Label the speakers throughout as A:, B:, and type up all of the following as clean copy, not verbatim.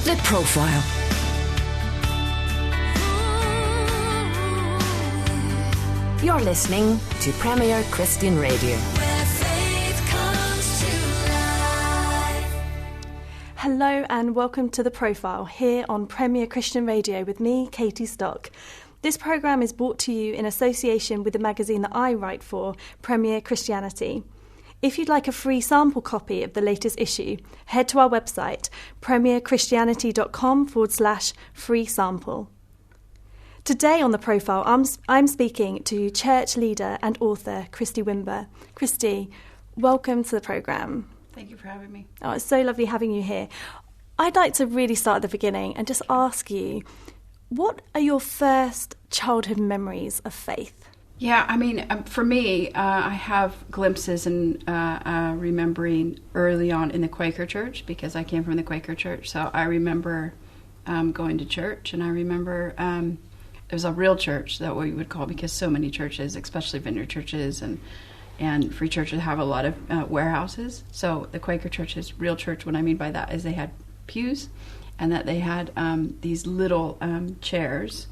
A: The Profile. You're listening to Premier Christian Radio.
B: Where faith comes to life.
C: Hello and welcome to The Profile here on Premier Christian Radio with me, Katie Stock. This programme is brought to you in association with the magazine that I write for, Premier Christianity. If you'd like a free sample copy of the latest issue, head to our website, premierchristianity.com/free sample. Today on The Profile, I'm speaking to church leader and author Christy Wimber. Christy, welcome to the programme.
D: Thank you for having me.
C: Oh, it's so lovely having you here. I'd like to really start at the beginning and just ask you, what are your first childhood memories of faith?
D: Yeah, I mean, for me, I have glimpses and remembering early on in the Quaker church, because I came from the Quaker church. So I remember going to church, and I remember there was a real church, that we would call, because so many churches, especially Vineyard churches and free churches, have a lot of warehouses. So the Quaker church is real church. What I mean by that is they had pews, and that they had these little chairs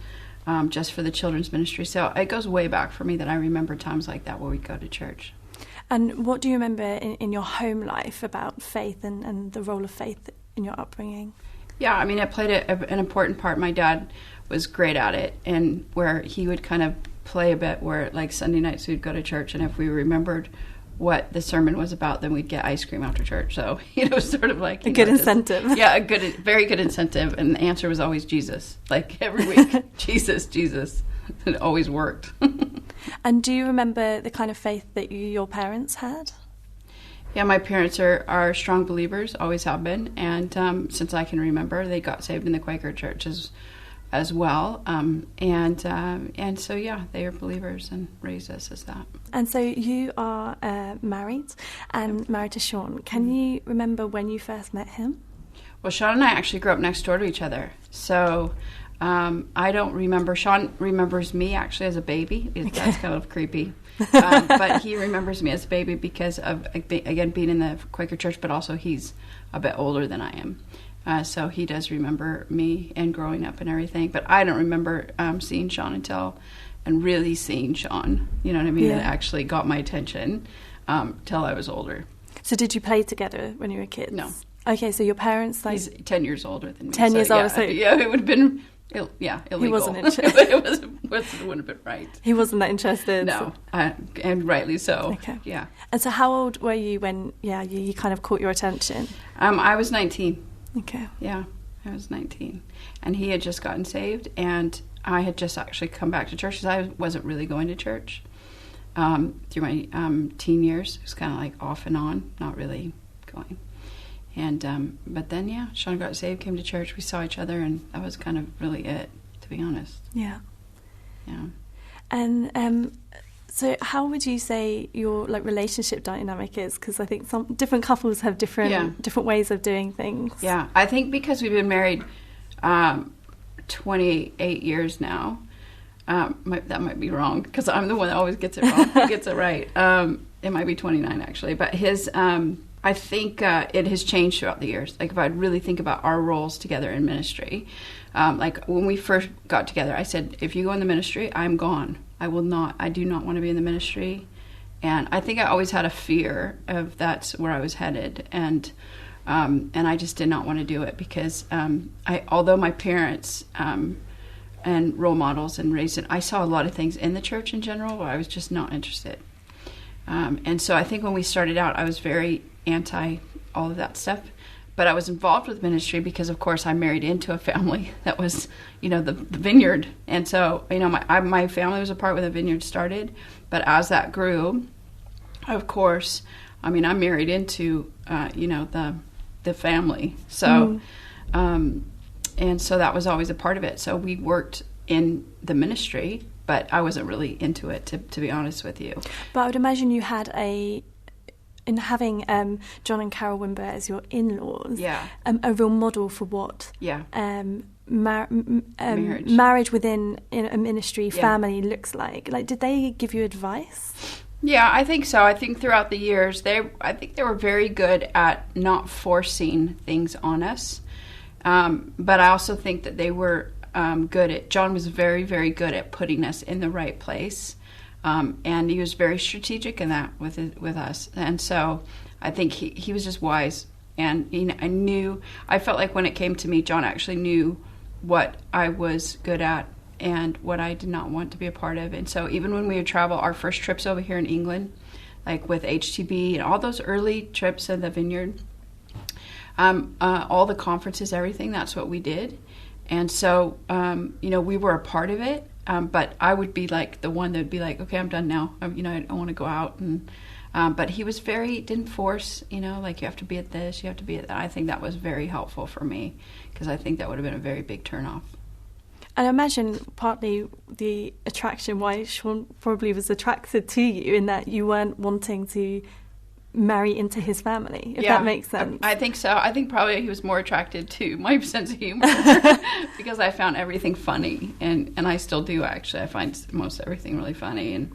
D: just for the children's ministry. So it goes way back for me that I remember times like that where we'd go to church.
C: And what do you remember in your home life about faith and the role of faith in your upbringing? Yeah,
D: I mean, it played an important part. My dad was great at it, and where he would kind of play a bit where, like, Sunday nights we'd go to church, and if we remembered what the sermon was about, then we'd get ice cream after church. So, sort of like...
C: a good incentive.
D: Very good incentive. And the answer was always Jesus. Like, every week, Jesus. It always worked.
C: And do you remember the kind of faith that your parents had?
D: Yeah, my parents are strong believers, always have been. And since I can remember, they got saved in the Quaker church as well. And so, yeah, they are believers and raised us as that.
C: And so you are married and married to Sean. Can you remember when you first met him?
D: Well, Sean and I actually grew up next door to each other. So I don't remember. Sean remembers me actually as a baby. That's kind of creepy. But he remembers me as a baby because of, again, being in the Quaker church, but also he's a bit older than I am. So he does remember me and growing up and everything. But I don't remember seeing Sean and really seeing Sean, you know what I mean?
C: Yeah.
D: It actually got my attention till I was older.
C: So did you play together when you were kids?
D: No.
C: Okay, so your parents...
D: He's 10 years older than me.
C: 10 years older, so...
D: Yeah, it would have been... illegal.
C: He wasn't interested.
D: It wouldn't have been right.
C: He wasn't that interested.
D: No, and rightly so.
C: Okay.
D: Yeah.
C: And so how old were you when, you kind of caught your attention?
D: I was 19.
C: Okay.
D: Yeah, I was 19. And he had just gotten saved, and I had just actually come back to church, because I wasn't really going to church through my teen years. It was kind of like off and on, not really going. And but then, yeah, Sean got saved, came to church, we saw each other, and that was kind of really it, to be honest.
C: Yeah.
D: Yeah.
C: And so how would you say your relationship dynamic is? Because I think some different couples have different ways of doing things.
D: Yeah, I think because we've been married 28 years now, that might be wrong, because I'm the one that always gets it wrong. He gets it right. It might be 29, actually. But his... I think it has changed throughout the years. Like, if I really think about our roles together in ministry, like when we first got together, I said, if you go in the ministry, I'm gone. I do not want to be in the ministry. And I think I always had a fear of that's where I was headed. And I just did not want to do it, because although my parents and role models and raised it, I saw a lot of things in the church in general where I was just not interested. And so I think when we started out, I was very anti all of that stuff, but I was involved with ministry because, of course, I married into a family that was, the Vineyard, and so my family was a part when the Vineyard started. But as that grew, of course, I'm married into the family, so and so that was always a part of it. So we worked in the ministry, but I wasn't really into it, to be honest with you.
C: But I would imagine you had in having John and Carol Wimber as your in-laws, a real model for what marriage within a ministry family looks like. Like, did they give you advice?
D: Yeah, I think so. I think throughout the years, I think they were very good at not forcing things on us. But I also think that they were John was very, very good at putting us in the right place. And he was very strategic in that with us. And so I think he was just wise. And I felt like when it came to me, John actually knew what I was good at and what I did not want to be a part of. And so even when we would travel, our first trips over here in England, like with HTB and all those early trips in the vineyard, all the conferences, everything, that's what we did. And so, we were a part of it. But I would be like the one that would be like, okay, I'm done now. I don't want to go out. And but he was didn't force, like you have to be at this, you have to be at that. I think that was very helpful for me because I think that would have been a very big turnoff.
C: And I imagine partly the attraction why Sean probably was attracted to you in that you weren't wanting to marry into his family, if that makes sense.
D: I think so. I think probably he was more attracted to my sense of humor because I found everything funny, and I still do, actually. I find most everything really funny,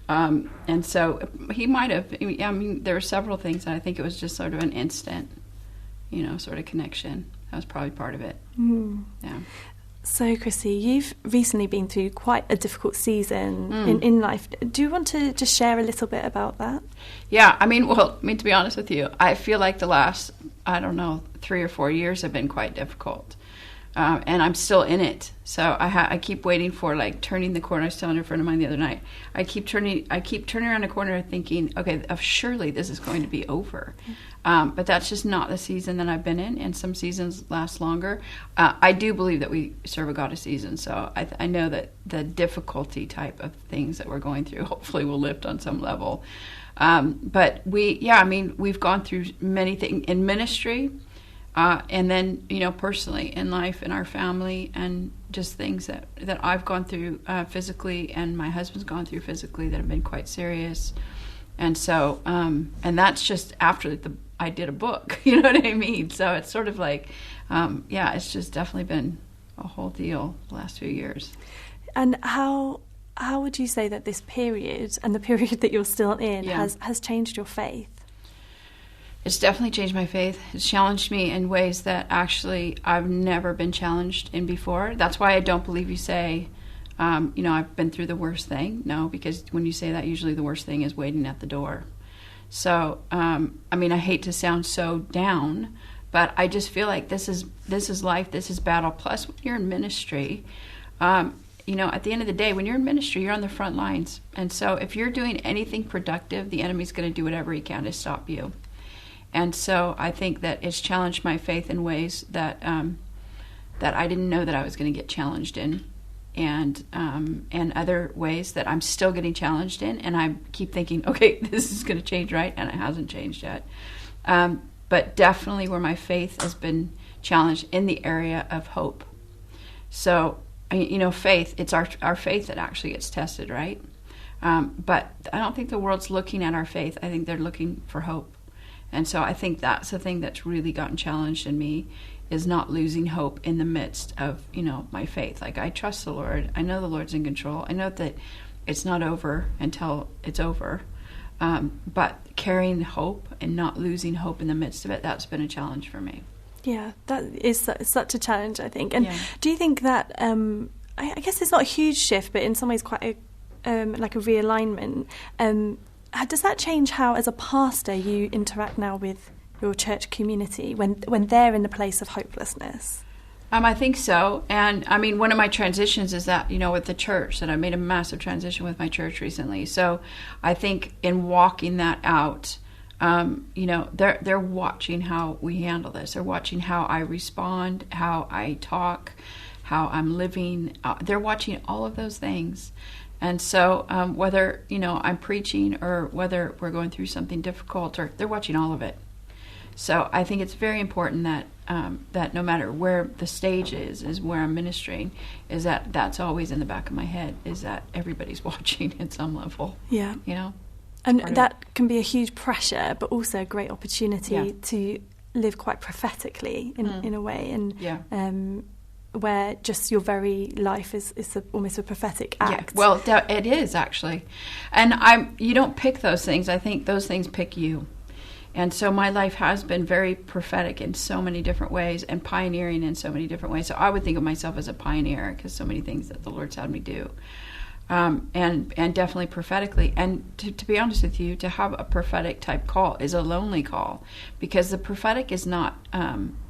D: and so he might have. I mean, there were several things, and I think it was just sort of an instant, sort of connection. That was probably part of it. Yeah.
C: So, Christy, you've recently been through quite a difficult season in life. Do you want to just share a little bit about that?
D: Yeah, to be honest with you, I feel like the last, 3 or 4 years have been quite difficult. And I'm still in it. So I keep waiting for, turning the corner. I was telling a friend of mine the other night, I keep turning around the corner thinking, okay, surely this is going to be over. But that's just not the season that I've been in, and some seasons last longer. I do believe that we serve a God of seasons, so I know that the difficulty type of things that we're going through hopefully will lift on some level. But we've gone through many things in ministry, and then, personally in life, in our family, and just things that I've gone through physically, and my husband's gone through physically that have been quite serious. And so, and that's just after I did a book, you know what I mean? So it's sort of like, it's just definitely been a whole deal the last few years.
C: And how would you say that this period and the period that you're still in has changed your faith?
D: It's definitely changed my faith. It's challenged me in ways that actually I've never been challenged in before. That's why I don't believe you say, I've been through the worst thing. No, because when you say that, usually the worst thing is waiting at the door. So, I hate to sound so down, but I just feel like this is life, this is battle. Plus, when you're in ministry, at the end of the day, when you're in ministry, you're on the front lines. And so if you're doing anything productive, the enemy's going to do whatever he can to stop you. And so I think that it's challenged my faith in ways that I didn't know that I was going to get challenged in. And other ways that I'm still getting challenged in, and I keep thinking, okay, this is going to change, right? And it hasn't changed yet. But definitely where my faith has been challenged in the area of hope. So, faith, it's our faith that actually gets tested, right? But I don't think the world's looking at our faith. I think they're looking for hope. And so I think that's the thing that's really gotten challenged in me, is not losing hope in the midst of, my faith. Like, I trust the Lord. I know the Lord's in control. I know that it's not over until it's over. But carrying hope and not losing hope in the midst of it, that's been a challenge for me. Yeah,
C: that is such a challenge, I think. And do you think that, I guess it's not a huge shift, but in some ways quite like a realignment, does that change how, as a pastor, you interact now with your church community when they're in the place of hopelessness?
D: I think so. And one of my transitions is that, with the church, that I made a massive transition with my church recently. So I think in walking that out, they're watching how we handle this. They're watching how I respond, how I talk, how I'm living. They're watching all of those things. And so whether, I'm preaching or whether we're going through something difficult, or they're watching all of it. So I think it's very important that that no matter where the stage is where I'm ministering, is that's always in the back of my head, is that everybody's watching at some level.
C: Yeah. And that can be a huge pressure, but also a great opportunity to live quite prophetically in a way. And where just your very life is almost a prophetic act.
D: Yeah, well, it is actually. And you don't pick those things. I think those things pick you. And so my life has been very prophetic in so many different ways and pioneering in so many different ways. So I would think of myself as a pioneer because so many things that the Lord's had me do. And definitely prophetically. And to be honest with you, to have a prophetic type call is a lonely call because the prophetic is not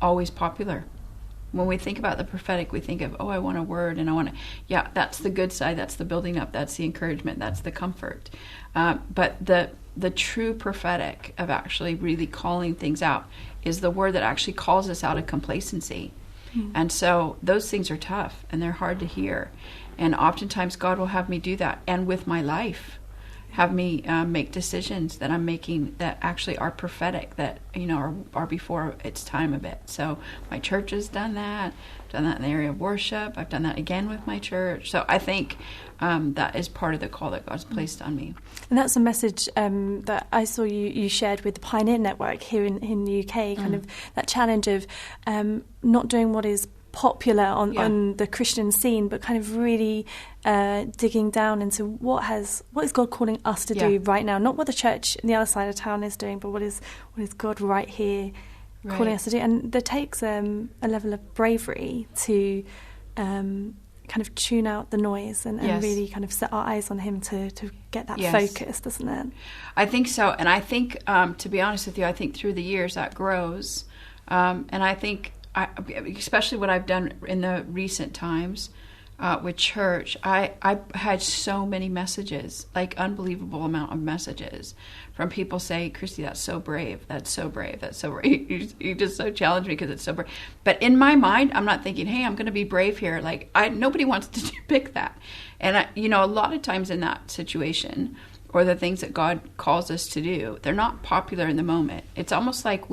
D: always popular. When we think about the prophetic, we think of, I want a word and I want to, yeah, that's the good side, that's the building up, that's the encouragement, that's the comfort. But the true prophetic of actually really calling things out is the word that actually calls us out of complacency. And so those things are tough and they're hard to hear. And oftentimes God will have me do that. And with my life, have me make decisions that I'm making that actually are prophetic, that, are before its time a bit. So my church has done that. I've done that in the area of worship. I've done that again with my church. So I think that is part of the call that God's placed on me.
C: And that's a message that I saw you shared with the Pioneer Network here in the UK, kind of that challenge of not doing what is popular on the Christian scene, but kind of really digging down into what is God calling us to do right now, not what the church in the other side of town is doing, but what is God right here calling us to do. And that takes a level of bravery to kind of tune out the noise and really kind of set our eyes on him to get that focus, doesn't it? I
D: think so. And I think, to be honest with you, I think through the years that grows. And I think especially what I've done in the recent times with church, I had so many messages, like unbelievable amount of messages from people saying, Christy, that's so brave, that's so brave, that's so brave. You just so challenge me because it's so brave. But in my mind, I'm not thinking, hey, I'm going to be brave here. Like nobody wants to pick that. And a lot of times in that situation, or the things that God calls us to do, they're not popular in the moment. It's almost like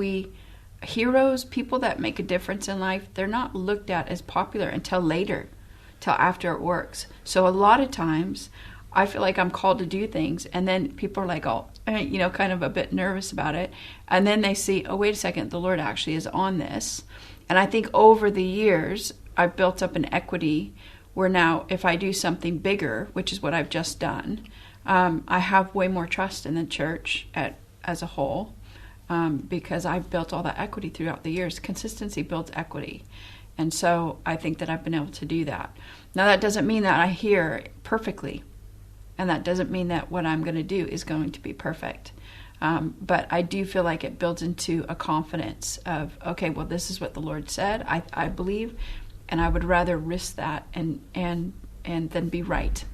D: heroes, people that make a difference in life, they're not looked at as popular until later, till after it works. So a lot of times I feel like I'm called to do things and then people are like, kind of a bit nervous about it. And then they see, wait a second, the Lord actually is on this. And I think over the years, I've built up an equity where now if I do something bigger, which is what I've just done, I have way more trust in the church as a whole. Because I've built all that equity throughout the years. Consistency builds equity. And so I think that I've been able to do that. Now, that doesn't mean that I hear perfectly. And that doesn't mean that what I'm going to do is going to be perfect. But I do feel like it builds into a confidence of, okay, well, this is what the Lord said, I believe, and I would rather risk that and then be right.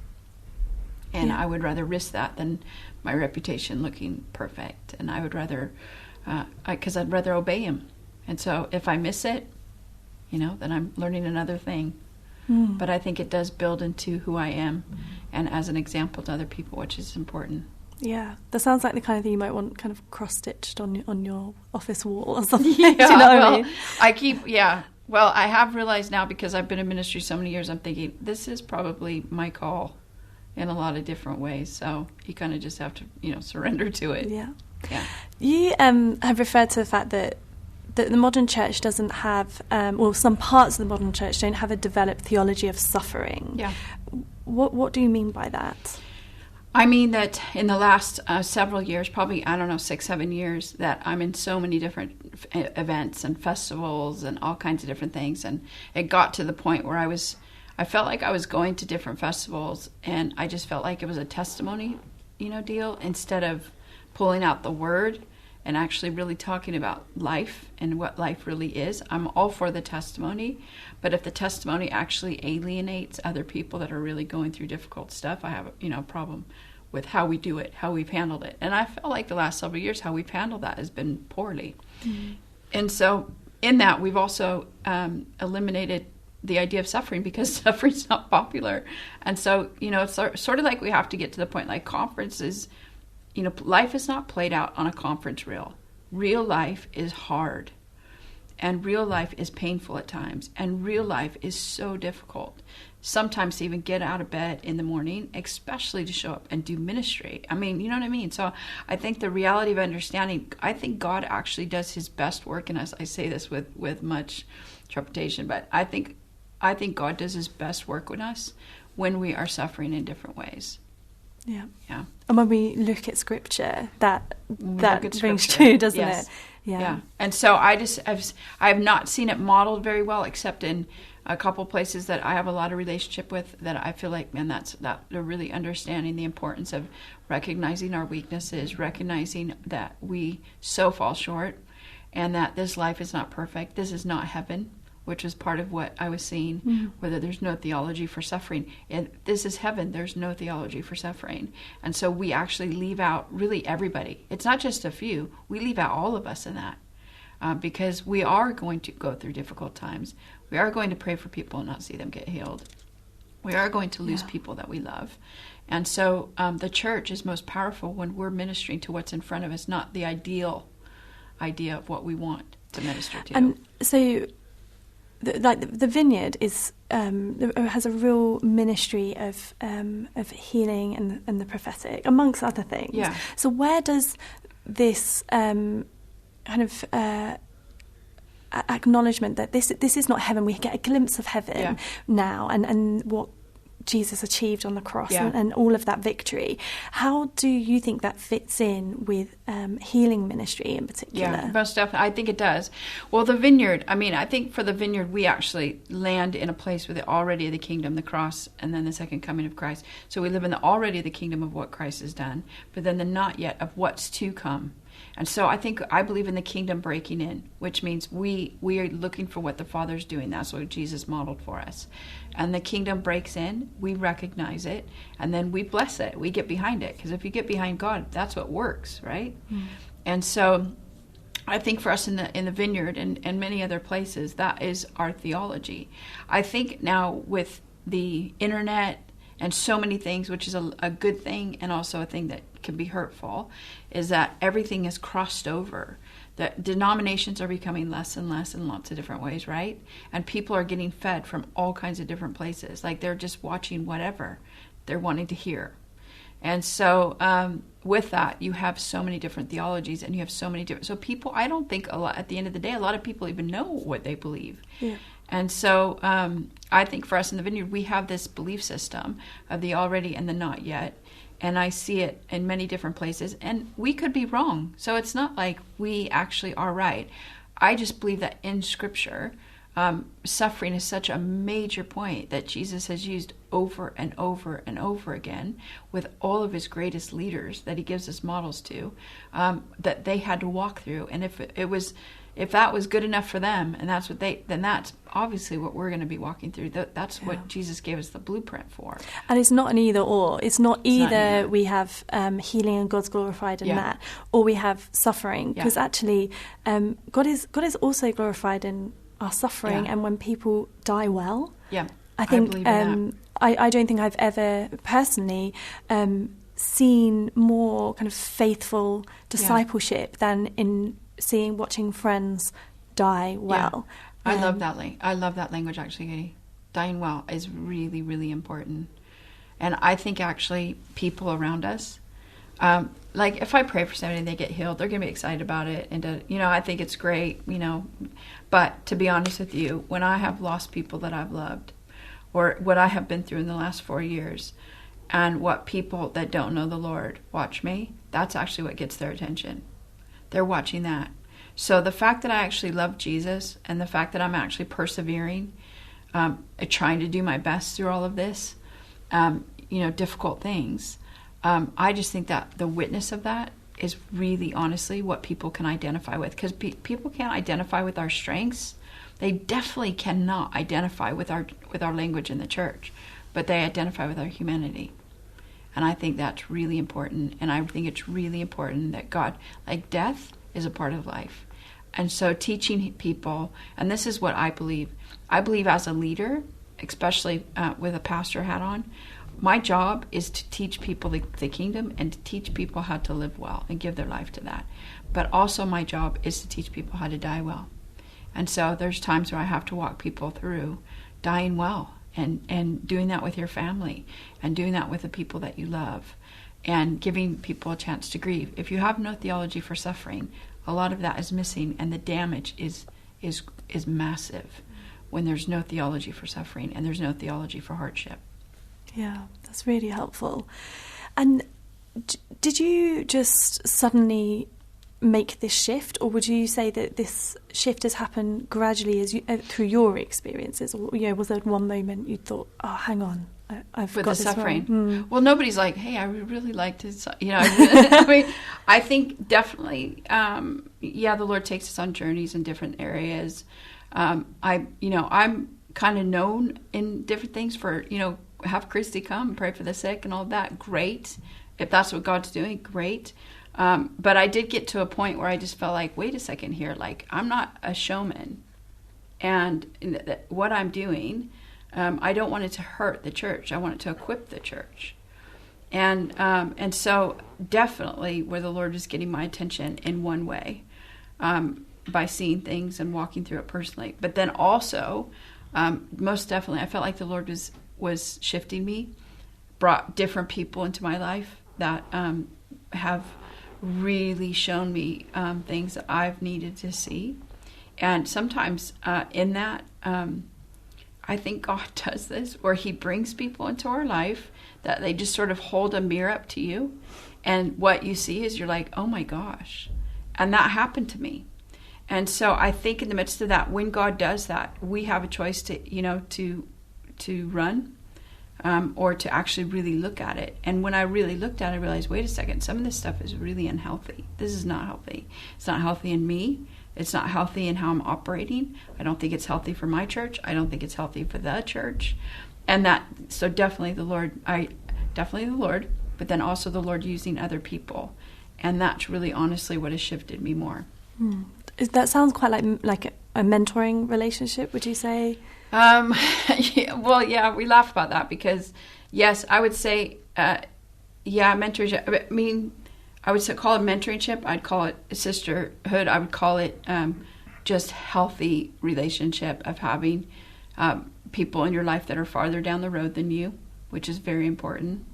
D: And I would rather risk that than my reputation looking perfect. And I would rather, because I'd rather obey him. And so if I miss it, then I'm learning another thing. But I think it does build into who I am and as an example to other people, which is important. Yeah,
C: that sounds like the kind of thing you might want kind of cross-stitched on your office wall or something. Yeah, do you know what I mean? Well, I have realized now, because I've been in ministry so many years, I'm thinking, this is probably my call in a lot of different ways. So you kind of just have to, surrender to it. Yeah. You have referred to the fact that the modern church doesn't have, some parts of the modern church don't have a developed theology of suffering. Yeah. What do you mean by that? I mean that in the last several years, probably, 6-7 years, that I'm in so many different events and festivals and all kinds of different things. And it got to the point where I felt like I was going to different festivals and I just felt like it was a testimony, deal, instead of pulling out the word and actually really talking about life and what life really is. I'm all for the testimony, but if the testimony actually alienates other people that are really going through difficult stuff, I have a problem with how we do it, how we've handled it. And I felt like the last several years, how we've handled that has been poorly. Mm-hmm. And so in that, we've also eliminated the idea of suffering, because suffering's not popular. And so, it's sort of like we have to get to the point, like conferences, life is not played out on a conference reel. Real life is hard. And real life is painful at times. And real life is so difficult. Sometimes to even get out of bed in the morning, especially to show up and do ministry. I mean, you know what I mean? So I think the reality of understanding, I think God actually does his best work in us. I say this with much trepidation, but I think God does his best work with us when we are suffering in different ways. Yeah.
D: Yeah.
C: And when we look at Scripture, that
D: Look at
C: rings
D: Scripture.
C: true, doesn't
D: Yes.
C: it? Yeah.
D: And so I have not seen it modeled very well, except in a couple places that I have a lot of relationship with, that I feel like, man, that they're really understanding the importance of recognizing our weaknesses, recognizing that we so fall short, and that this life is not perfect. This is not heaven, which is part of what I was seeing, whether there's no theology for suffering. And this is heaven. There's no theology for suffering. And so we actually leave out really everybody. It's not just a few. We leave out all of us in that because we are going to go through difficult times. We are going to pray for people and not see them get healed. We are going to lose people that we love. And so the church is most powerful when we're ministering to what's in front of us, not the ideal idea of what we want to minister to.
C: And so... the Vineyard is has a real ministry of healing and the prophetic, amongst other things.
D: Yeah.
C: So where does this kind of acknowledgement that this is not heaven, we get a glimpse of heaven now, and what Jesus achieved on the cross and all of that victory. How do you think that fits in with healing ministry in particular?
D: Yeah, most definitely. I think it does. Well, the Vineyard, I think for the Vineyard, we actually land in a place with the already of the kingdom, the cross, and then the second coming of Christ. So we live in the already of the kingdom of what Christ has done, but then the not yet of what's to come. And so I believe in the kingdom breaking in, which means we are looking for what the Father's doing. That's what Jesus modeled for us. And the kingdom breaks in, we recognize it, and then we bless it. We get behind it. Because if you get behind God, that's what works, right? And so I think for us in the Vineyard and many other places, that is our theology. I think now with the internet and so many things, which is a good thing and also a thing that can be hurtful, is that everything is crossed over. That denominations are becoming less and less in lots of different ways, right? And people are getting fed from all kinds of different places. Like they're just watching whatever they're wanting to hear. And so with that, you have so many different theologies and you have so many different... So people, I don't think at the end of the day, a lot of people even know what they believe. Yeah. And so I think for us in the Vineyard, we have this belief system of the already and the not yet. And I see it in many different places. And we could be wrong. So it's not like we actually are right. I just believe that in Scripture, suffering is such a major point that Jesus has used over and over and over again with all of his greatest leaders that he gives us models to, that they had to walk through. And if that was good enough for them, and that's what then that's obviously what we're going to be walking through. That's what Jesus gave us the blueprint for.
C: And it's not an either or. It's not either we have healing and God's glorified in that, or we have suffering. Because actually, God is also glorified in our suffering, and when people die well. Yeah, I think I don't think I've ever personally seen more kind of faithful discipleship than in watching friends die well.
D: I love that. I love that language, actually, Katie. Dying well is really, really important. And I think actually people around us, like if I pray for somebody and they get healed, they're going to be excited about it. And I think it's great, But to be honest with you, when I have lost people that I've loved, or what I have been through in the last 4 years, and what people that don't know the Lord watch me, that's actually what gets their attention. They're watching that. So the fact that I actually love Jesus and the fact that I'm actually persevering, trying to do my best through all of this, difficult things, I just think that the witness of that is really honestly what people can identify with. Because people can't identify with our strengths. They definitely cannot identify with our language in the church, but they identify with our humanity. And I think that's really important. And I think it's really important that God, like death is a part of life. And so teaching people, and this is what I believe as a leader, especially with a pastor hat on, my job is to teach people the kingdom and to teach people how to live well and give their life to that. But also my job is to teach people how to die well. And so there's times where I have to walk people through dying well. And doing that with your family, and doing that with the people that you love, and giving people a chance to grieve. If you have no theology for suffering, a lot of that is missing, and the damage is massive when there's no theology for suffering and there's no theology for hardship.
C: Yeah, that's really helpful. And did you just suddenly make this shift, or would you say that this shift has happened gradually as you, through your experiences, or was there one moment you thought, oh, hang on, I've
D: with
C: got
D: the
C: this
D: suffering?
C: wrong?
D: Well, nobody's like, hey, I would really like to, I mean, I think definitely, the Lord takes us on journeys in different areas. I'm kind of known in different things for, have Christy come and pray for the sick and all that. Great. If that's what God's doing, great. But I did get to a point where I just felt like, wait a second here, like I'm not a showman. And what I'm doing, I don't want it to hurt the church. I want it to equip the church. And so definitely where the Lord was getting my attention in one way, by seeing things and walking through it personally. But then also, most definitely, I felt like the Lord was shifting me, brought different people into my life that have really shown me things that I've needed to see. And sometimes in that, I think God does this where he brings people into our life that they just sort of hold a mirror up to you. And what you see is you're like, oh my gosh. And that happened to me. And so I think in the midst of that, when God does that, we have a choice to run or to actually really look at it. And when I really looked at it, I realized, wait a second, some of this stuff is really unhealthy. This is not healthy. It's not healthy in me. It's not healthy in how I'm operating. I don't think it's healthy for my church. I don't think it's healthy for the church. And so definitely the Lord, but then also the Lord using other people. And that's really honestly what has shifted me more.
C: That sounds quite like a mentoring relationship, would you say?
D: Yeah, we laugh about that because, yes, I would say, mentorship. I mean, I would call it mentorship. I'd call it sisterhood. I would call it just healthy relationship of having people in your life that are farther down the road than you, which is very important.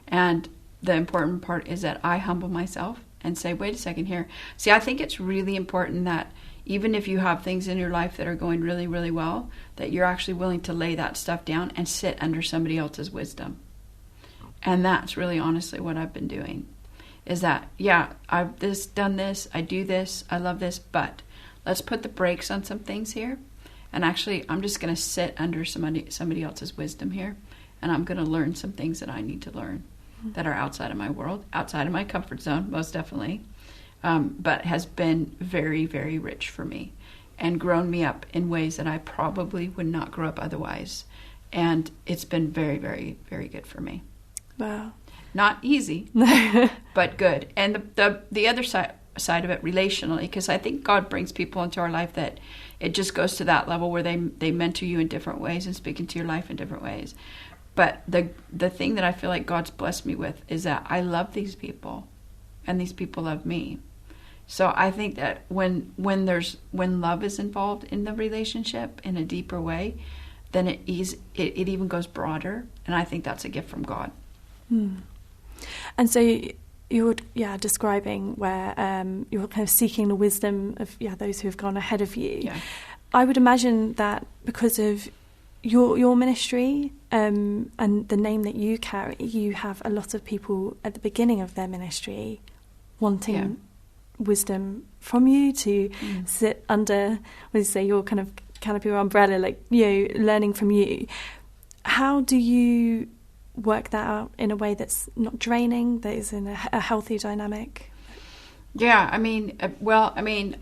D: And the important part is that I humble myself and say, wait a second here. See, I think it's really important that even if you have things in your life that are going really, really well, that you're actually willing to lay that stuff down and sit under somebody else's wisdom. And that's really honestly what I've been doing. Is that, I've done this, I do this, I love this, but let's put the brakes on some things here. And actually, I'm just going to sit under somebody else's wisdom here. And I'm going to learn some things that I need to learn that are outside of my world, outside of my comfort zone, most definitely. But has been very, very rich for me and grown me up in ways that I probably would not grow up otherwise. And it's been very, very, very good for me.
C: Wow.
D: Not easy, but good. And the other side of it relationally, because I think God brings people into our life that it just goes to that level where they mentor you in different ways and speak into your life in different ways. But the thing that I feel like God's blessed me with is that I love these people and these people love me. So I think that when love is involved in the relationship in a deeper way, then it even goes broader. And I think that's a gift from God.
C: And so you were describing where you're kind of seeking the wisdom of those who have gone ahead of you. Yeah. I would imagine that because of your ministry and the name that you carry, you have a lot of people at the beginning of their ministry wanting wisdom from you to sit under, your kind of canopy or umbrella, learning from you. How do you work that out in a way that's not draining, that is in a healthy dynamic?
D: Yeah, I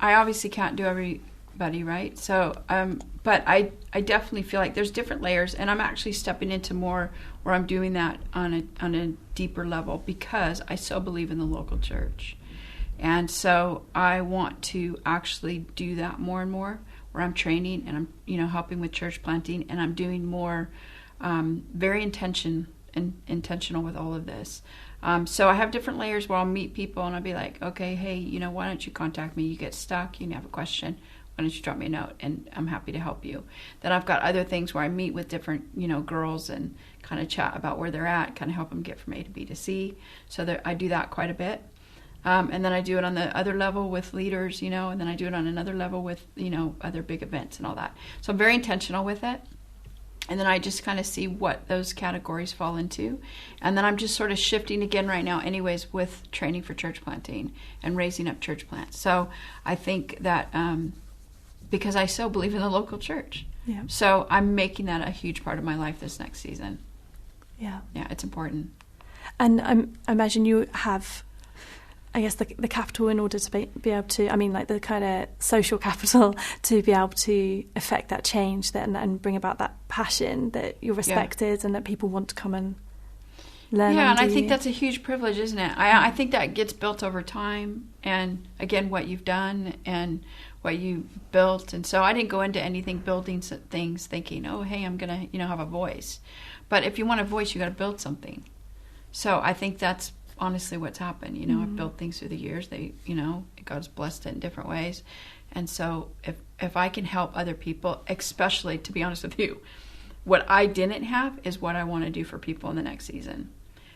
D: obviously can't do everybody, right? So, but I definitely feel like there's different layers, and I'm actually stepping into more where I'm doing that on a deeper level because I so believe in the local church. And so I want to actually do that more and more, where I'm training and I'm, helping with church planting, and I'm doing more very intentional with all of this. So I have different layers where I'll meet people and I'll be like, okay, hey, why don't you contact me? You get stuck, you have a question, why don't you drop me a note, and I'm happy to help you. Then I've got other things where I meet with different, girls and kind of chat about where they're at, kind of help them get from A to B to C. So I do that quite a bit. And then I do it on the other level with leaders, and then I do it on another level with, other big events and all that. So I'm very intentional with it. And then I just kind of see what those categories fall into. And then I'm just sort of shifting again right now anyways with training for church planting and raising up church plants. So I think that because I so believe in the local church.
C: Yeah.
D: So I'm making that a huge part of my life this next season.
C: Yeah.
D: Yeah, it's important.
C: And I imagine you have, I guess, the capital in order to be able to, I mean, like the kind of social capital to be able to affect that change and bring about that passion that you're respected and that people want to come and learn.
D: Yeah, and I think that's a huge privilege, isn't it? I think that gets built over time, and again, what you've done and what you built. And so I didn't go into anything building things thinking, oh, hey, I'm going to, have a voice. But if you want a voice, you got to build something. So I think that's honestly what's happened. I've built things through the years. God's blessed it in different ways. And so if I can help other people, especially, to be honest with you, what I didn't have is what I want to do for people in the next season.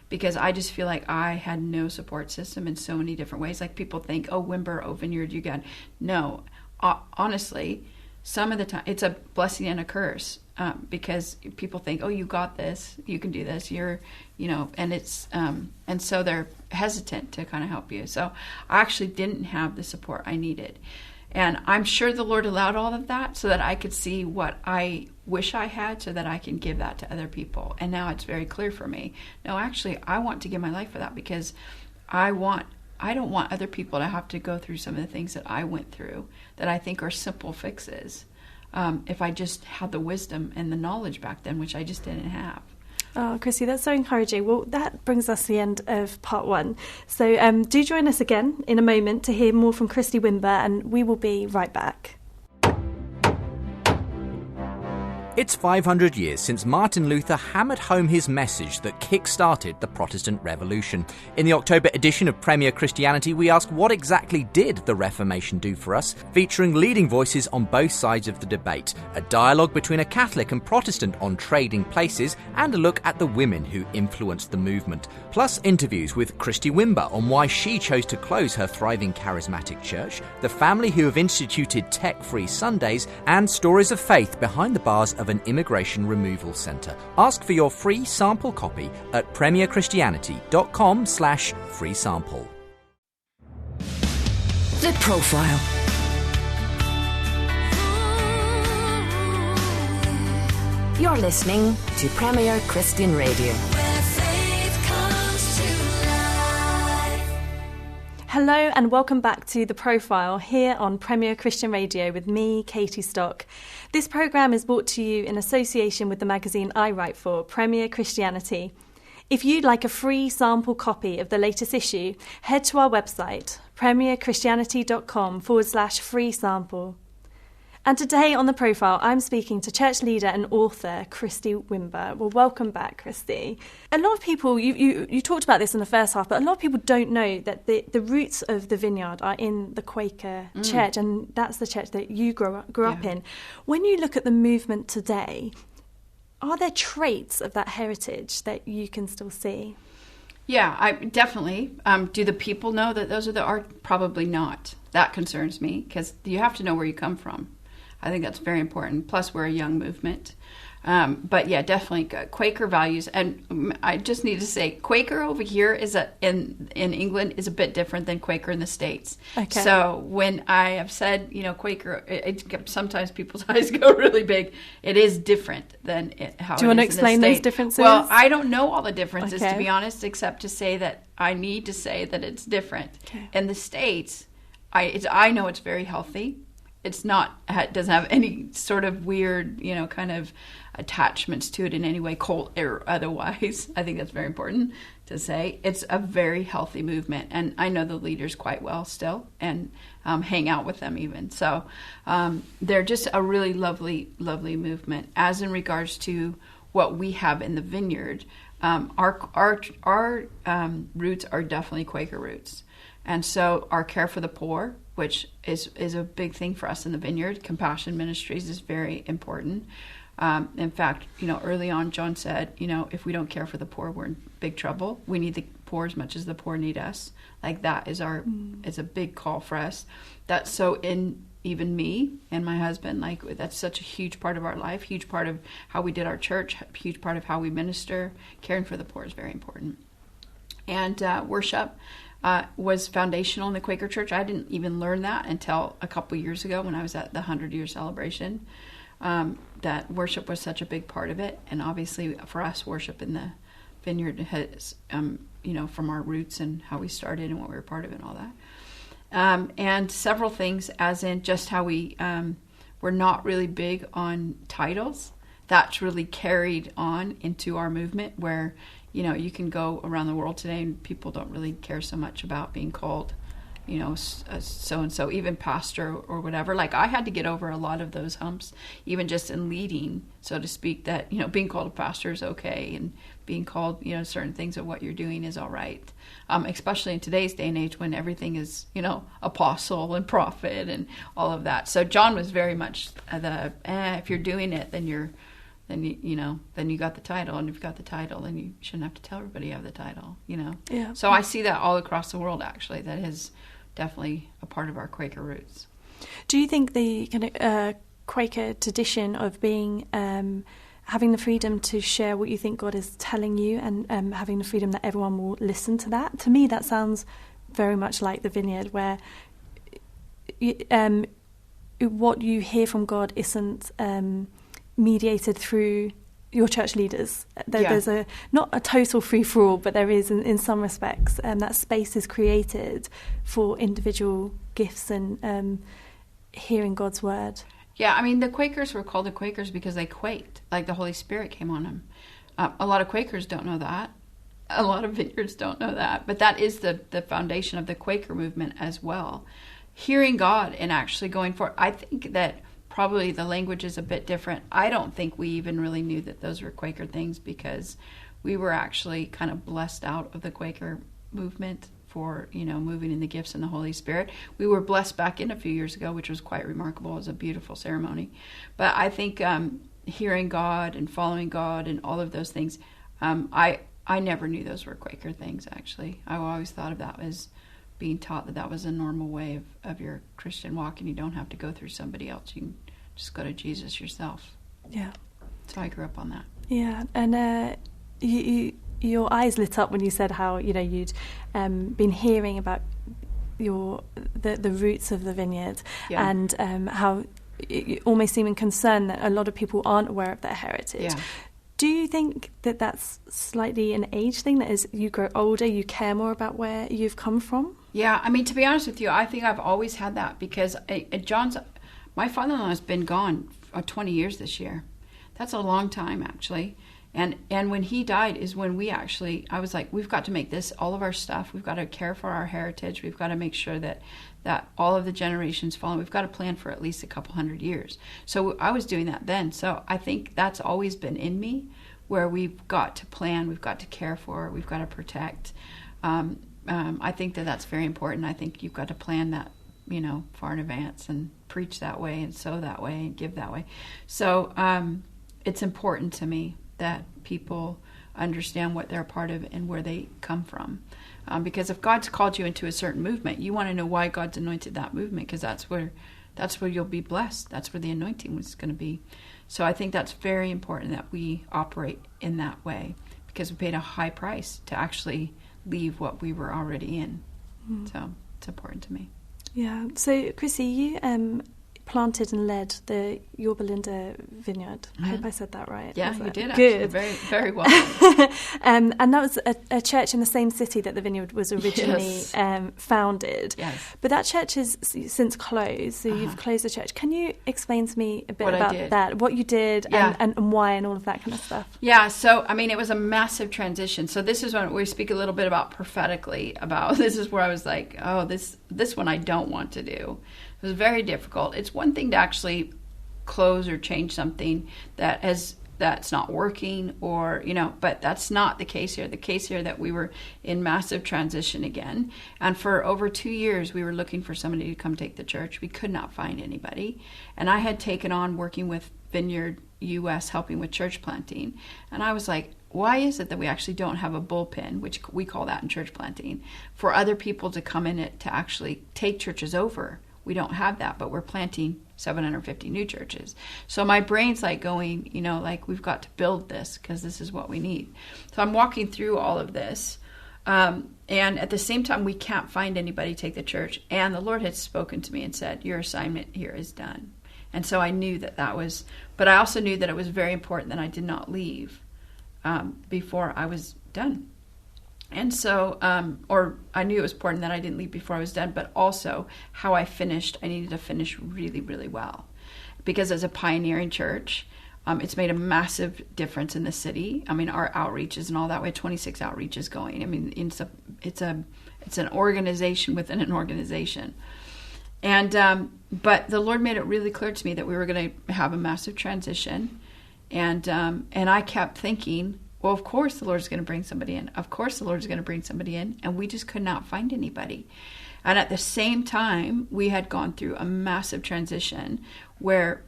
D: Because I just feel like I had no support system in so many different ways. Like people think, oh, Wimber, oh, Vineyard, you got. No, honestly, some of the time it's a blessing and a curse. Because people think, oh, you got this, you can do this, and it's, and so they're hesitant to kind of help you. So I actually didn't have the support I needed. And I'm sure the Lord allowed all of that so that I could see what I wish I had so that I can give that to other people. And now it's very clear for me. No, actually, I want to give my life for that because I don't want other people to have to go through some of the things that I went through that I think are simple fixes. If I just had the wisdom and the knowledge back then, which I just didn't have.
C: Oh, Christy, that's so encouraging. Well, that brings us to the end of part one. So do join us again in a moment to hear more from Christy Wimber, and we will be right back.
E: It's 500 years since Martin Luther hammered home his message that kick-started the Protestant Revolution. In the October edition of Premier Christianity, we ask what exactly did the Reformation do for us, featuring leading voices on both sides of the debate, a dialogue between a Catholic and Protestant on trading places, and a look at the women who influenced the movement. Plus interviews with Christy Wimber on why she chose to close her thriving charismatic church, the family who have instituted tech-free Sundays, and stories of faith behind the bars of an immigration removal centre. Ask for your free sample copy at premierchristianity.com/free sample.
A: The Profile. You're listening to Premier Christian Radio.
B: Where faith comes to life.
C: Hello and welcome back to The Profile here on Premier Christian Radio with me, Katie Stock. This programme is brought to you in association with the magazine I write for, Premier Christianity. If you'd like a free sample copy of the latest issue, head to our website, premierchristianity.com/free sample. And today on The Profile, I'm speaking to church leader and author Christy Wimber. Well, welcome back, Christy. A lot of people, you talked about this in the first half, but a lot of people don't know that the roots of the Vineyard are in the Quaker church, and that's the church that you grew up in. When you look at the movement today, are there traits of that heritage that you can still see?
D: Yeah, I definitely. Do the people know that those are the art? Probably not. That concerns me because you have to know where you come from. I think that's very important. Plus, we're a young movement. But yeah, definitely Quaker values. And I just need to say, Quaker over here is in England is a bit different than Quaker in the States. Okay. So when I have said, Quaker, sometimes people's eyes go really big. It is different than how it is.
C: Do you want to explain those differences?
D: Well, I don't know all the differences, to be honest, except to say that I need to say that it's different. Okay. In the States, I know it's very healthy. It's not, it doesn't have any sort of weird, kind of attachments to it in any way, cult or otherwise. I think that's very important to say. It's a very healthy movement, and I know the leaders quite well still, and hang out with them even. So they're just a really lovely, lovely movement. As in regards to what we have in the Vineyard, our roots are definitely Quaker roots. And so our care for the poor, which is a big thing for us in the Vineyard, compassion ministries is very important. In fact, early on, John said, if we don't care for the poor, we're in big trouble. We need the poor as much as the poor need us. Like that is it's a big call for us. That's so in even me and my husband. Like, that's such a huge part of our life, huge part of how we did our church, huge part of how we minister. Caring for the poor is very important. And worship was foundational in the Quaker Church. I didn't even learn that until a couple years ago when I was at the 100-year celebration, that worship was such a big part of it. And obviously for us, worship in the Vineyard has, from our roots and how we started and what we were part of and all that. And several things, as in just how we were not really big on titles. That's really carried on into our movement, where you can go around the world today and people don't really care so much about being called, so-and-so, even pastor or whatever. Like, I had to get over a lot of those humps, even just in leading, so to speak, that, being called a pastor is okay, and being called, certain things of what you're doing is all right. Especially in today's day and age when everything is, apostle and prophet and all of that. So John was very much if you're doing it, then you got the title, and if you've got the title, then you shouldn't have to tell everybody you have the title,
C: Yeah.
D: So I see that all across the world, actually. That is definitely a part of our Quaker roots.
C: Do you think the kind of Quaker tradition of being having the freedom to share what you think God is telling you, and having the freedom that everyone will listen to that, to me that sounds very much like the Vineyard, where what you hear from God isn't mediated through your church leaders. There's not a total free-for-all, but there is in some respects, and that space is created for individual gifts and hearing God's word.
D: Yeah, I mean, the Quakers were called the Quakers because they quaked, like the Holy Spirit came on them. A lot of Quakers don't know that. A lot of Vineyards don't know that, but that is the foundation of the Quaker movement as well. Hearing God and actually going for it. I think that probably the language is a bit different. I don't think we even really knew that those were Quaker things, because we were actually kind of blessed out of the Quaker movement for, moving in the gifts and the Holy Spirit. We were blessed back in a few years ago, which was quite remarkable. It was a beautiful ceremony. But I think hearing God and following God and all of those things, I never knew those were Quaker things, actually. I always thought of that as being taught that was a normal way of your Christian walk, and you don't have to go through somebody else. You can just go to Jesus yourself.
C: Yeah.
D: So I grew up on that.
C: Yeah, and your eyes lit up when you said how you'd been hearing about the roots of the Vineyard, and how you almost seeming concerned that a lot of people aren't aware of their heritage.
D: Yeah.
C: Do you think that that's slightly an age thing, that as you grow older, you care more about where you've come from?
D: Yeah, I mean, to be honest with you, I think I've always had that, because my father-in-law has been gone 20 years this year. That's a long time, actually. And when he died is when I was like, we've got to make this all of our stuff. We've got to care for our heritage. We've got to make sure that all of the generations follow. We've got to plan for at least a couple hundred years. So I was doing that then. So I think that's always been in me, where we've got to plan, we've got to care for, we've got to protect. I think that's very important. I think you've got to plan that, far in advance, and preach that way, and sow that way, and give that way. So it's important to me that people understand what they're a part of and where they come from. Because if God's called you into a certain movement, you want to know why God's anointed that movement, because that's where you'll be blessed. That's where the anointing was going to be. So I think that's very important that we operate in that way, because we paid a high price to actually leave what we were already in. So it's important to me.
C: Yeah. So, Chrissy, you planted and led the Yorba Linda Vineyard. I hope I said that right.
D: Yeah, you did.
C: Good.
D: Actually. Very, very well.
C: And that was a church in the same city that the Vineyard was originally founded.
D: Yes.
C: But that church has since closed, so you've closed the church. Can you explain to me a bit
D: What I
C: about
D: did.
C: that, what you did, and why, and all of that kind of stuff?
D: Yeah, so, I mean, it was a massive transition. So this is when we speak a little bit about prophetically, this is where I was like, oh, this one I don't want to do. It was very difficult. It's one thing to actually close or change something that's not working, or but that's not the case here. The case here that we were in massive transition again, and for over 2 years we were looking for somebody to come take the church. We could not find anybody, and I had taken on working with Vineyard US, helping with church planting, and I was like, why is it that we actually don't have a bullpen, which we call that in church planting, for other people to come in it to actually take churches over we don't have that, but we're planting 750 new churches. So my brain's like going, like we've got to build this because this is what we need. So I'm walking through all of this. And at the same time, we can't find anybody to take the church. And the Lord had spoken to me and said, your assignment here is done. And so I knew that was, but I also knew that it was very important that I did not leave before I was done. And so, or I knew it was important that I didn't leave before I was done, but also how I finished, I needed to finish really, really well. Because as a pioneering church, it's made a massive difference in the city. I mean, our outreaches and all that. We had 26 outreaches going. I mean, it's an organization within an organization. And but the Lord made it really clear to me that we were going to have a massive transition. And I kept thinking, well, of course the Lord's going to bring somebody in. Of course the Lord's going to bring somebody in. And we just could not find anybody. And at the same time, we had gone through a massive transition where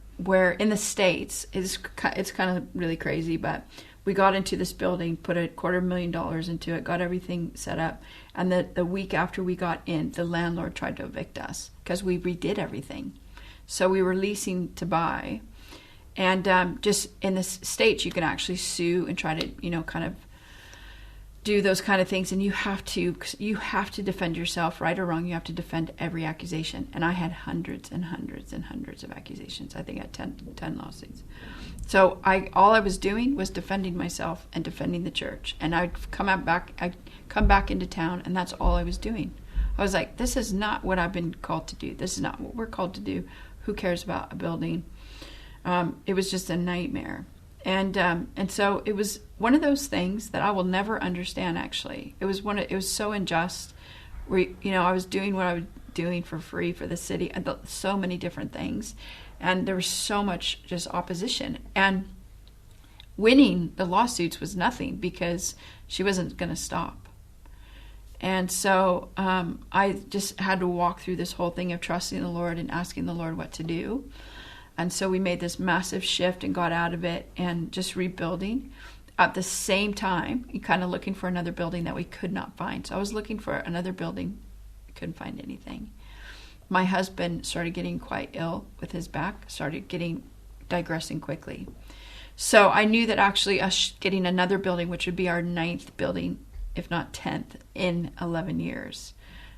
D: in the States, it's kind of really crazy, but we got into this building, put $250,000 into it, got everything set up. And the week after we got in, the landlord tried to evict us because we redid everything. So we were leasing to buy. And just in the States, you can actually sue and try to, kind of do those kind of things. And you have to defend yourself, right or wrong. You have to defend every accusation. And I had hundreds and hundreds and hundreds of accusations. I think I had 10 lawsuits. So all I was doing was defending myself and defending the church. And I'd come back into town, and that's all I was doing. I was like, this is not what I've been called to do. This is not what we're called to do. Who cares about a building? It was just a nightmare. And so it was one of those things that I will never understand, actually. It was so unjust. I was doing what I was doing for free for the city, so many different things. And there was so much just opposition. And winning the lawsuits was nothing because she wasn't going to stop. And so I just had to walk through this whole thing of trusting the Lord and asking the Lord what to do. And so we made this massive shift and got out of it and just rebuilding. At the same time, kind of looking for another building that we could not find. So I was looking for another building. I couldn't find anything. My husband started getting quite ill with his back, digressing quickly. So I knew that actually us getting another building, which would be our 9th building, if not 10th, in 11 years,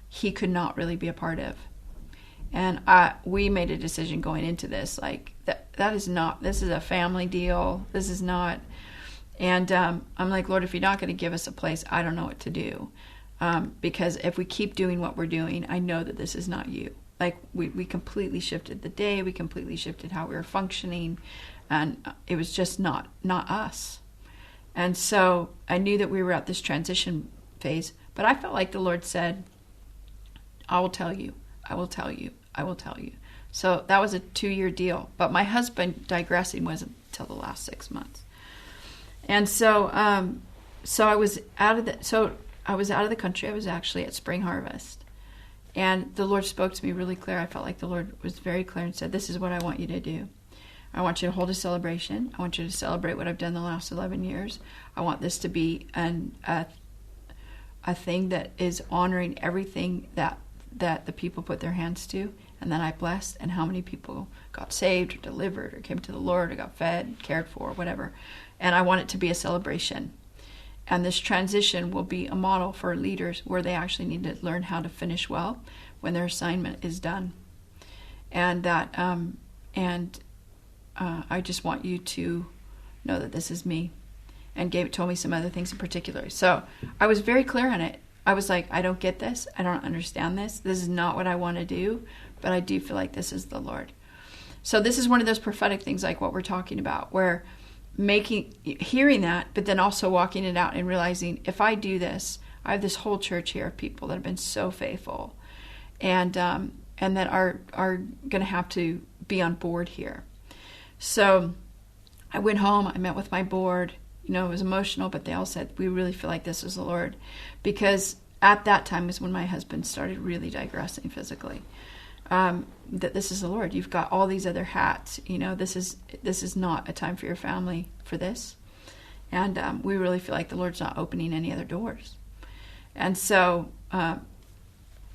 D: he could not really be a part of. And we made a decision going into this, like, this is a family deal. This is not. And I'm like, Lord, if you're not going to give us a place, I don't know what to do. Because if we keep doing what we're doing, I know that this is not you. Like, we completely shifted the day. We completely shifted how we were functioning. And it was just not us. And so I knew that we were at this transition phase. But I felt like the Lord said, I will tell you. I will tell you. I will tell you. So that was a 2-year deal. But my husband digressing wasn't until the last 6 months. And so I was out of the country. I was actually at Spring Harvest. And the Lord spoke to me really clear. I felt like the Lord was very clear and said, this is what I want you to do. I want you to hold a celebration. I want you to celebrate what I've done the last 11 years. I want this to be a thing that is honoring everything that the people put their hands to and that I blessed, and how many people got saved or delivered or came to the Lord or got fed, cared for, whatever. And I want it to be a celebration. And this transition will be a model for leaders where they actually need to learn how to finish well when their assignment is done. And that, I just want you to know that this is me. And told me some other things in particular. So I was very clear on it. I was like, I don't get this. I don't understand this. This is not what I want to do, but I do feel like this is the Lord. So this is one of those prophetic things like what we're talking about, where hearing that, but then also walking it out and realizing if I do this, I have this whole church here of people that have been so faithful and that are going to have to be on board here. So I went home, I met with my board. It was emotional, but they all said, we really feel like this is the Lord. Because at that time is when my husband started really digressing physically. That this is the Lord. You've got all these other hats. This is not a time for your family for this. And we really feel like the Lord's not opening any other doors. And so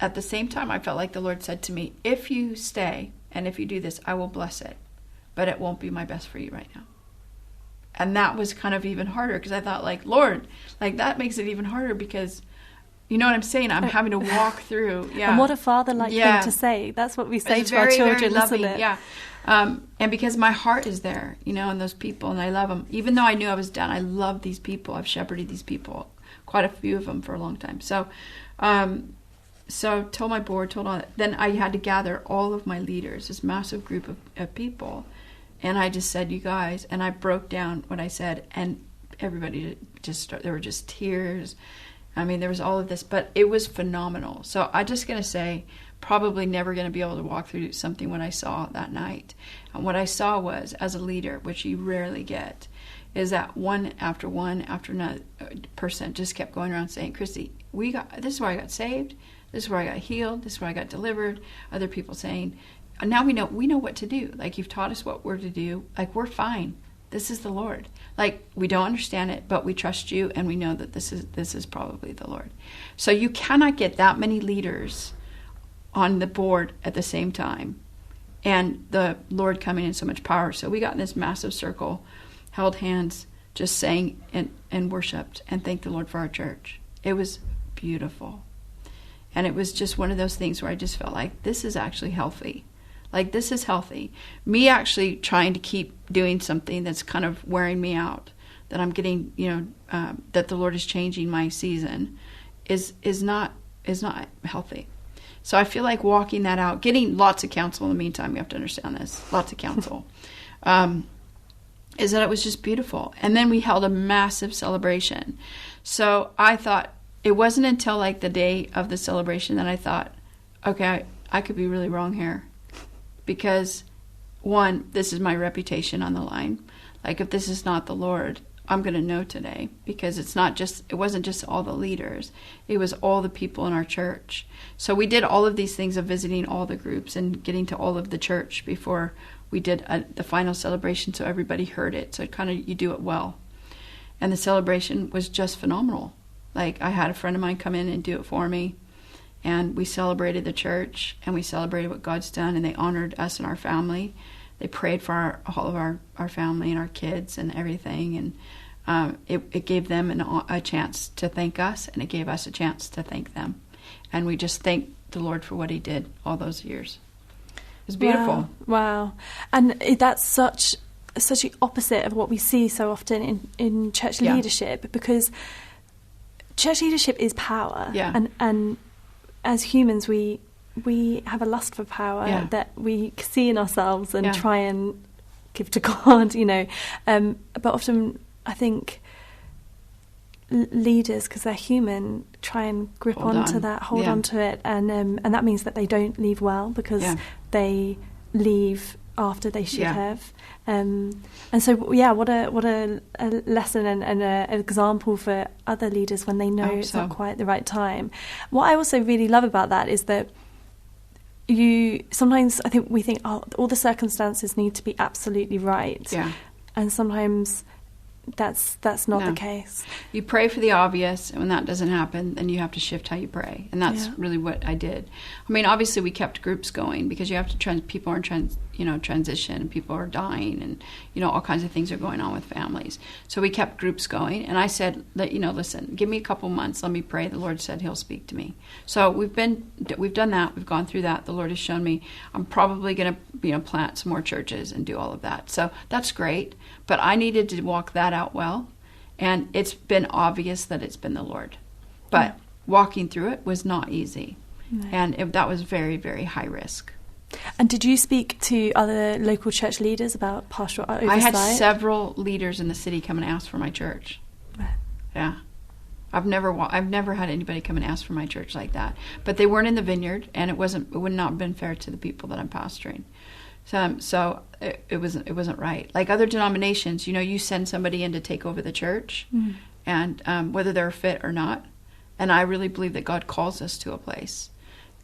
D: at the same time, I felt like the Lord said to me, if you stay and if you do this, I will bless it, but it won't be my best for you right now. And that was kind of even harder, because I thought, like, Lord, like, that makes it even harder, because, you know what I'm saying? I'm having to walk through. Yeah.
C: And what a father-like thing to say. That's what we say
D: it's
C: to
D: very,
C: our children,
D: very loving,
C: isn't it?
D: Yeah. And because my heart is there, you know, and those people, and I love them. Even though I knew I was done, I love these people. I've shepherded these people, quite a few of them, for a long time. So told my board, then I had to gather all of my leaders, this massive group of people. And I just said, you guys, and I broke down what I said, and everybody there were just tears. I mean, there was all of this, but it was phenomenal. So I'm just going to say, probably never going to be able to walk through something what I saw that night. And what I saw was, as a leader, which you rarely get, is that one after another person just kept going around saying, Christy, this is where I got saved, this is where I got healed, this is where I got delivered. Other people saying, now we know what to do. Like, you've taught us what we're to do. Like, we're fine. This is the Lord. Like, we don't understand it, but we trust you, and we know that this is probably the Lord. So you cannot get that many leaders on the board at the same time, and the Lord coming in so much power. So we got in this massive circle, held hands, just sang and worshiped and thanked the Lord for our church. It was beautiful. And it was just one of those things where I just felt like, this is actually healthy. Like, this is healthy. Me actually trying to keep doing something that's kind of wearing me out, that I'm getting, that the Lord is changing my season, is not healthy. So I feel like walking that out, getting lots of counsel in the meantime, you have to understand this, lots of counsel, is that it was just beautiful. And then we held a massive celebration. So I thought, it wasn't until like the day of the celebration that I thought, okay, I could be really wrong here. Because, one, this is my reputation on the line. Like, if this is not the Lord, I'm going to know today. Because it wasn't just all the leaders. It was all the people in our church. So we did all of these things of visiting all the groups and getting to all of the church before we did the final celebration, so everybody heard it. So you do it well. And the celebration was just phenomenal. Like, I had a friend of mine come in and do it for me. And we celebrated the church, and we celebrated what God's done, and they honored us and our family. They prayed for all of our family and our kids and everything, and it gave them a chance to thank us, and it gave us a chance to thank them. And we just thanked the Lord for what he did all those years. It was beautiful.
C: Wow. And that's such the opposite of what we see so often in church leadership, because church leadership is power.
D: Yeah.
C: And as humans, we have a lust for power that we see in ourselves and try and give to God, But often, I think leaders, because they're human, try and hold onto it, and that means that they don't leave well, because they leave after they should have. And so, what a lesson and an example for other leaders when they know it's not quite the right time. What I also really love about that is that sometimes I think we think, all the circumstances need to be absolutely right. Yeah. And sometimes that's not the case. You
D: pray for the obvious, and when that doesn't happen, then you have to shift how you pray, and that's really what I did. I mean, obviously we kept groups going, because you have to people are in transition, and people are dying, and all kinds of things are going on with families. So we kept groups going, and I said, listen, give me a couple months, let me pray. The Lord said he'll speak to me. So we've done that. We've gone through that. The Lord has shown me I'm probably going to plant some more churches and do all of that. So that's great. But I needed to walk that out well, and it's been obvious that it's been the Lord. But walking through it was not easy, and that was very, very high risk.
C: And did you speak to other local church leaders about pastoral oversight?
D: I had several leaders in the city come and ask for my church. Yeah. I've never had anybody come and ask for my church like that. But they weren't in the vineyard, and it would not have been fair to the people that I'm pastoring. So it wasn't right. Like other denominations, you send somebody in to take over the church, and whether they're fit or not. And I really believe that God calls us to a place,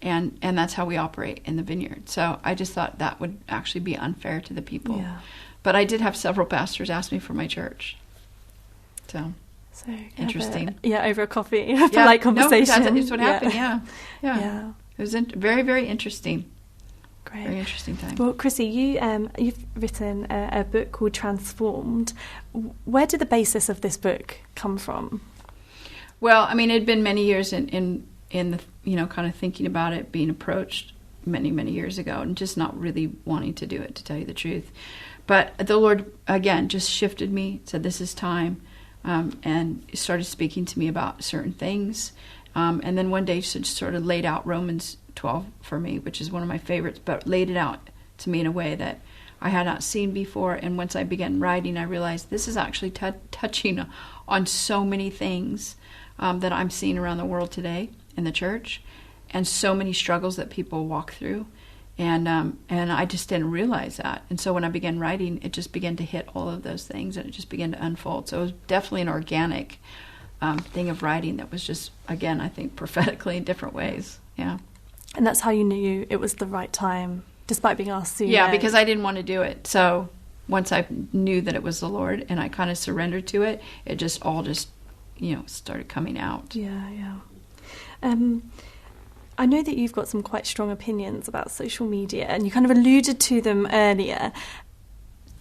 D: and that's how we operate in the vineyard. So I just thought that would actually be unfair to the people. Yeah. But I did have several pastors ask me for my church. So interesting.
C: Over a coffee, polite conversation.
D: That's what happened. Yeah. It was very, very interesting.
C: Great.
D: Very interesting time.
C: Well, Chrissy, you've written a book called Transformed. Where did the basis of this book come from?
D: Well, I mean, it had been many years in the, kind of thinking about it, being approached many, many years ago, and just not really wanting to do it, to tell you the truth. But the Lord, again, just shifted me, said this is time, and started speaking to me about certain things. And then one day just sort of laid out Romans 12 for me, which is one of my favorites, but laid it out to me in a way that I had not seen before. And once I began writing, I realized this is actually touching on so many things that I'm seeing around the world today in the church, and so many struggles that people walk through. And I just didn't realize that. And so when I began writing, it just began to hit all of those things, and it just began to unfold. So it was definitely an organic thing of writing that was just, again, I think prophetically in different ways. Yeah.
C: And that's how you knew it was the right time, despite being asked to.
D: Yeah, because I didn't want to do it. So once I knew that it was the Lord and I kind of surrendered to it, it just all started coming out.
C: Yeah. I know that you've got some quite strong opinions about social media, and you kind of alluded to them earlier.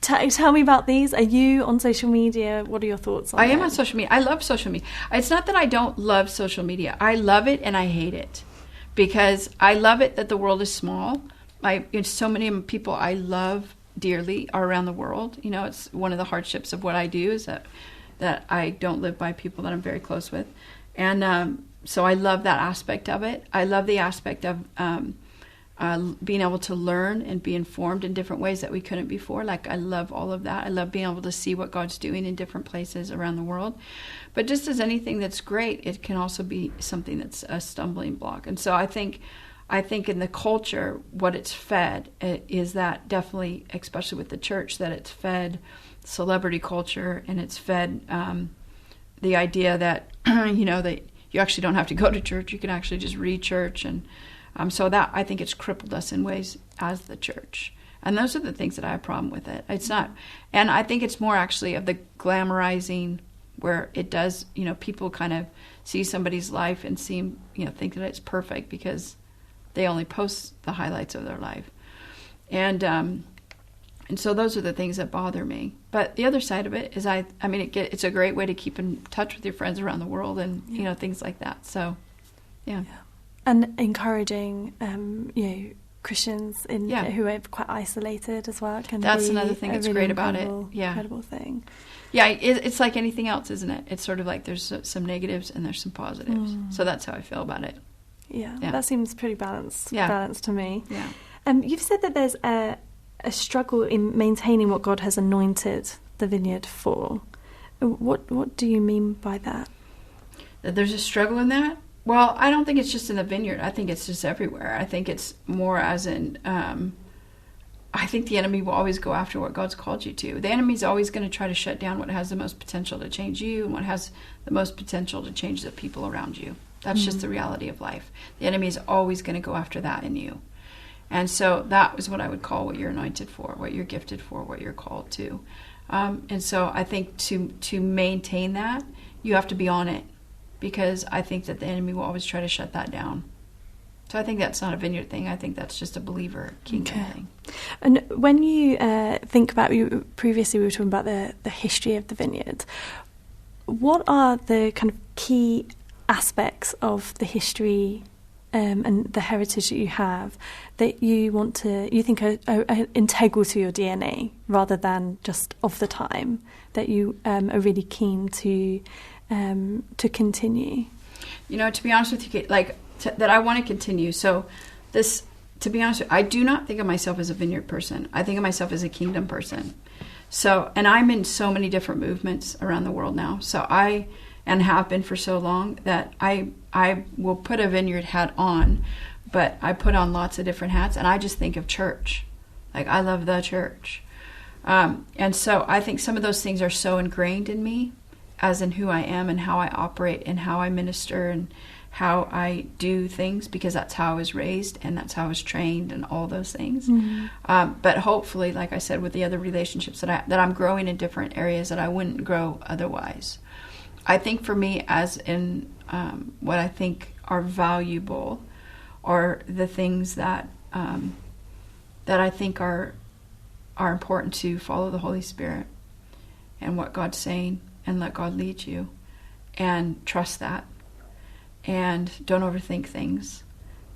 C: Tell me about these. Are you on social media? What are your thoughts on it?
D: I am on social media. I love social media. It's not that I don't love social media. I love it and I hate it, because I love it that the world is small. So many people I love dearly are around the world. It's one of the hardships of what I do is that I don't live by people that I'm very close with. And so I love that aspect of it. I love the aspect of being able to learn and be informed in different ways that we couldn't before. Like, I love all of that. I love being able to see what God's doing in different places around the world. But just as anything that's great, it can also be something that's a stumbling block. And so I think in the culture, what it's fed is that definitely, especially with the church, that it's fed celebrity culture, and it's fed the idea that, that you actually don't have to go to church. You can actually just read church. And so that, I think it's crippled us in ways as the church. And those are the things that I have a problem with it. It's not, and I think it's more actually of the glamorizing, where it does, people kind of see somebody's life and seem, think that it's perfect because they only post the highlights of their life. And so those are the things that bother me. But the other side of it is, it's a great way to keep in touch with your friends around the world, and things like that. So, yeah.
C: And encouraging, Christians who are quite isolated as well.
D: That's another thing that's great about it. Yeah,
C: incredible thing.
D: Yeah, it's like anything else, isn't it? It's sort of like there's some negatives and there's some positives. So that's how I feel about it.
C: Yeah, that seems pretty balanced to me.
D: Yeah.
C: You've said that there's a struggle in maintaining what God has anointed the vineyard for. What do you mean by that?
D: That there's a struggle in that? Well, I don't think it's just in the vineyard. I think it's just everywhere. I think it's more as in, I think the enemy will always go after what God's called you to. The enemy's always going to try to shut down what has the most potential to change you and what has the most potential to change the people around you. That's just the reality of life. The enemy is always going to go after that in you. And so that was what I would call what you're anointed for, what you're gifted for, what you're called to. And so I think to maintain that, you have to be on it, because I think that the enemy will always try to shut that down. So I think that's not a vineyard thing. I think that's just a believer kingdom thing.
C: And when you think about, previously we were talking about the history of the vineyard, what are the kind of key aspects of the history and the heritage that you have that you think are integral to your DNA, rather than just of the time, that you are really keen to continue?
D: To be honest with you, that I want to continue. So to be honest with you, I do not think of myself as a vineyard person. I think of myself as a kingdom person. So, and I'm in so many different movements around the world now. So and have been for so long, that I will put a vineyard hat on, but I put on lots of different hats, and I just think of church. Like, I love the church. And so I think some of those things are so ingrained in me, as in who I am and how I operate and how I minister and how I do things, because that's how I was raised and that's how I was trained and all those things. But hopefully, like I said, with the other relationships that I'm growing in different areas that I wouldn't grow otherwise. I think for me, as in what I think are valuable, or the things that that I think are important to follow the Holy Spirit and what God's saying, and let God lead you, and trust that, and don't overthink things.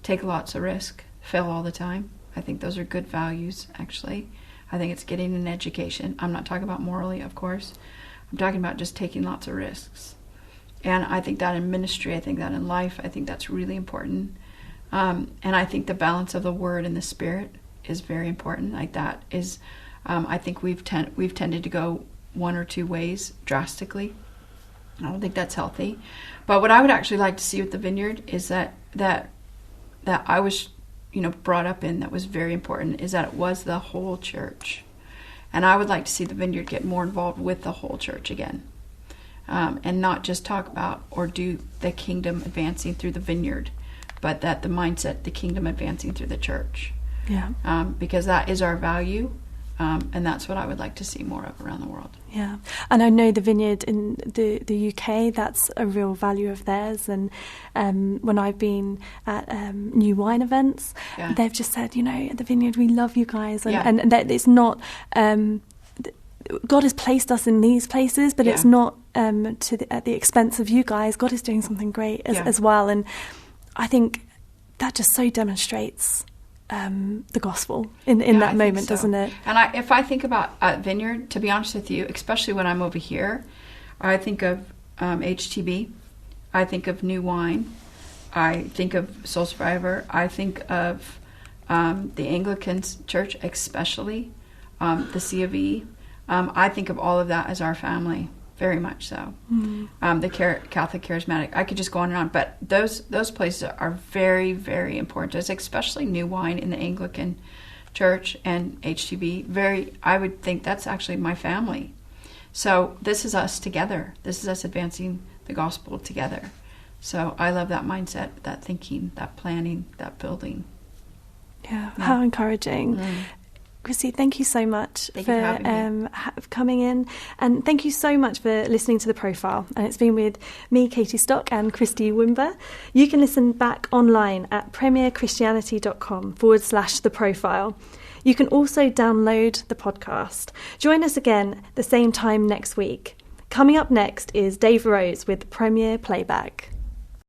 D: Take lots of risk. Fail all the time. I think those are good values, actually. I think it's getting an education. I'm not talking about morally, of course. I'm talking about just taking lots of risks. And I think that in ministry, I think that in life, I think that's really important. And I think the balance of the Word and the Spirit is very important. Like that is, I think we've tended to go one or two ways drastically. I don't think that's healthy. But what I would actually like to see with the Vineyard is that I was, brought up in, that was very important, is that it was the whole church. And I would like to see the Vineyard get more involved with the whole church again. And not just talk about or do the kingdom advancing through the Vineyard, but that the mindset, the kingdom advancing through the church.
C: Yeah.
D: Because that is our value. And that's what I would like to see more of around the world.
C: Yeah, and I know the Vineyard in the UK, that's a real value of theirs. And when I've been at new wine events, they've just said, at the Vineyard, we love you guys. And that it's not, God has placed us in these places, but it's not at the expense of you guys. God is doing something great as well. And I think that just so demonstrates the gospel in that moment, doesn't it?
D: And if I think about Vineyard, to be honest with you, especially when I'm over here, I think of HTB, I think of New Wine, I think of Soul Survivor, I think of the Anglican Church, especially the C of E. I think of all of that as our family, very much so. The Catholic Charismatic, I could just go on and on, but those places are very, very important to us, especially New Wine in the Anglican Church and HTB. I would think that's actually my family. So this is us together. This is us advancing the gospel together. So I love that mindset, that thinking, that planning, that building.
C: Yeah. How encouraging. Christy, thank you so much for coming in, and thank you so much for listening to The Profile. And it's been with me, Katie Stock, and Christy Wimber. You can listen back online at premierchristianity.com/The Profile. You can also download the podcast. Join us again the same time next week. Coming up next is Dave Rose with Premier Playback.